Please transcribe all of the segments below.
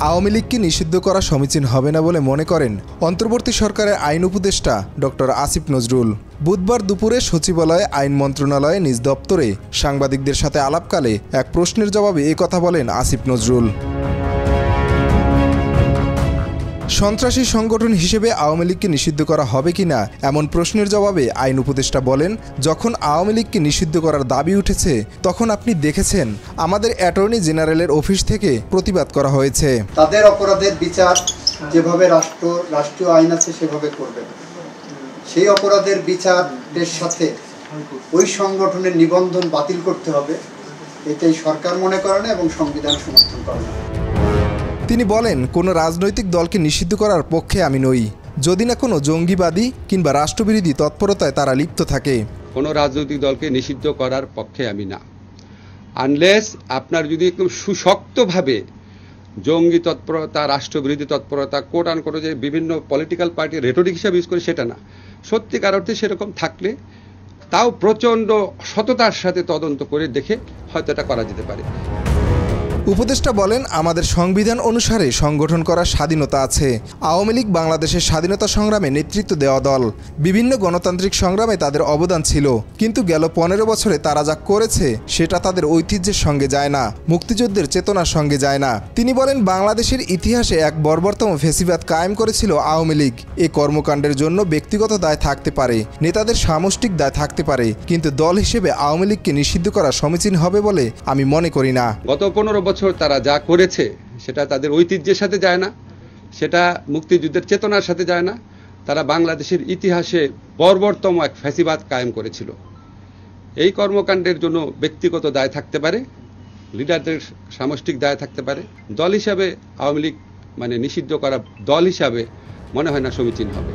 আওয়ামী লীগকে নিষিদ্ধ করা সমীচীন হবে না বলে মনে করেন অন্তর্বর্তী সরকারের আইন উপদেষ্টা ডক্টর আসিফ নজরুল। বুধবার দুপুরে সচিবালয়ে আইন মন্ত্রণালয়ে নিজ দপ্তরে সাংবাদিকদের সাথে আলাপকালে এক প্রশ্নের জবাবে একথা বলেন আসিফ নজরুল। সন্ত্রাসী সংগঠন হিসেবে আওয়ামী লীগকে নিষিদ্ধ করা হবে কিনা এমন প্রশ্নের জবাবে আইন উপদেষ্টা বলেন, যখন আওয়ামী লীগকে নিষিদ্ধ করার দাবি উঠেছে তখন আপনি দেখেছেন আমাদের অ্যাটর্নি জেনারেলের অফিস থেকে প্রতিবাদ করা হয়েছে। তাদের অপরাধের বিচার যেভাবে রাষ্ট্রীয় আইন আছে সেভাবে করবে। সেই অপরাধের বিচারের সাথে ওই সংগঠনের নিবন্ধন বাতিল করতে হবে, এটাই সরকার মনে করে না এবং সংবিধান সমর্থন করে না। তিনি বলেন, কোনো রাজনৈতিক দলকে নিষিদ্ধ করার পক্ষে আমি নই, যদি না কোনো জঙ্গিবাদী কিংবা রাষ্ট্রবিরোধী তৎপরতায় তারা লিপ্ত থাকে। কোনো রাজনৈতিক দলকে নিষিদ্ধ করার পক্ষে আমি না, আনলেস আপনার যদি একদম সুশক্তভাবে জঙ্গি তৎপরতা, রাষ্ট্রবিরোধী তৎপরতা, কোট আন কোট যে বিভিন্ন পলিটিক্যাল পার্টি রেটরিক হিসাবে ইউজ করে সেটা না, সত্যিকার অর্থে সেরকম থাকলে তাও প্রচণ্ড সততার সাথে তদন্ত করে দেখে হয়তো এটা করা যেতে পারে। উপদেষ্টা বলেন, আমাদের সংবিধান অনুসারে সংগঠন করার স্বাধীনতা আছে। আওয়ামী লীগ বাংলাদেশের স্বাধীনতা সংগ্রামে নেতৃত্ব দেওয়া দল, বিভিন্ন গণতান্ত্রিক সংগ্রামে তাদের অবদান ছিল, কিন্তু গেল 15 বছরে তারা যা করেছে সেটা তাদের ঐতিহ্যের সঙ্গে যায় না, মুক্তিযুদ্ধের চেতনার সঙ্গে যায় না। তিনি বলেন, বাংলাদেশের ইতিহাসে এক বর্বরতম ফ্যাসিবাদ কায়েম করেছিল আওয়ামী লীগ। এই কর্মকাণ্ডের জন্য ব্যক্তিগত দায় থাকতে পারে, নেতাদের সামষ্টিক দায় থাকতে পারে, কিন্তু দল হিসেবে আওয়ামী লীগকে নিষিদ্ধ করা সমীচীন হবে বলে আমি মনে করি না। গত 15 বছর তারা যা করেছে সেটা তাদের ঐতিহ্যের সাথে যায় না, সেটা মুক্তিযুদ্ধের চেতনার সাথে যায় না। তারা বাংলাদেশের ইতিহাসে বর্বরতম এক ফ্যাসিবাদ কায়েম করেছিল। এই কর্মকাণ্ডের জন্য ব্যক্তিগত দায় থাকতে পারে, লিডারদের সামষ্টিক দায় থাকতে পারে। দল হিসাবে আওয়ামী লীগ নিষিদ্ধ করা দল হিসাবে মনে হয় না সমীচীন হবে।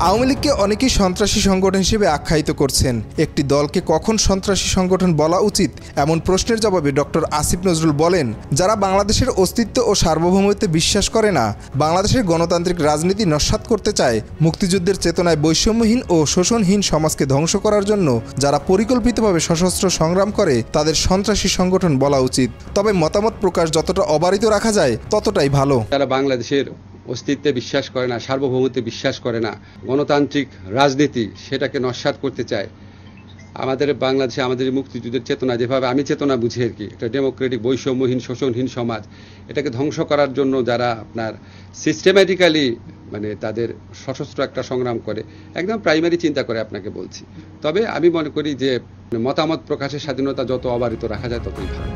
আওয়ামী লীগকে অনেকেই সন্ত্রাসী সংগঠন হিসেবে আখ্যায়িত করছেন। একটি দলকে কখন সন্ত্রাসী সংগঠন বলা উচিত এমন প্রশ্নের জবাবে ডক্টর আসিফ নজরুল বলেন, যারা বাংলাদেশের অস্তিত্ব ও সার্বভৌমত্বে বিশ্বাস করে না, বাংলাদেশের গণতান্ত্রিক রাজনীতি নস্যাৎ করতে চায়, মুক্তিযুদ্ধের চেতনায় বৈষম্যহীন ও শোষণহীন সমাজকে ধ্বংস করার জন্য যারা পরিকল্পিতভাবে সশস্ত্র সংগ্রাম করে তাদের সন্ত্রাসী সংগঠন বলা উচিত। তবে মতামত প্রকাশ যতটা অবারিত রাখা যায় ততটাই ভালো। যারা বাংলাদেশের অস্তিত্বে বিশ্বাস করে না, সার্বভৌমত্বে বিশ্বাস করে না, গণতান্ত্রিক রাজনীতি সেটাকে নস্যাৎ করতে চায়, আমাদের বাংলাদেশে আমাদের মুক্তিযুদ্ধের চেতনা যেভাবে আমি চেতনা বুঝি আর কি, একটা ডেমোক্রেটিক বৈষম্যহীন শোষণহীন সমাজ, এটাকে ধ্বংস করার জন্য যারা আপনার সিস্টেম্যাটিক্যালি তাদের সশস্ত্র একটা সংগ্রাম করে, একদম প্রাইমারি চিন্তা করে আপনাকে বলছি। তবে আমি মনে করি যে মতামত প্রকাশের স্বাধীনতা যত অবারিত রাখা যায় ততই ভালো।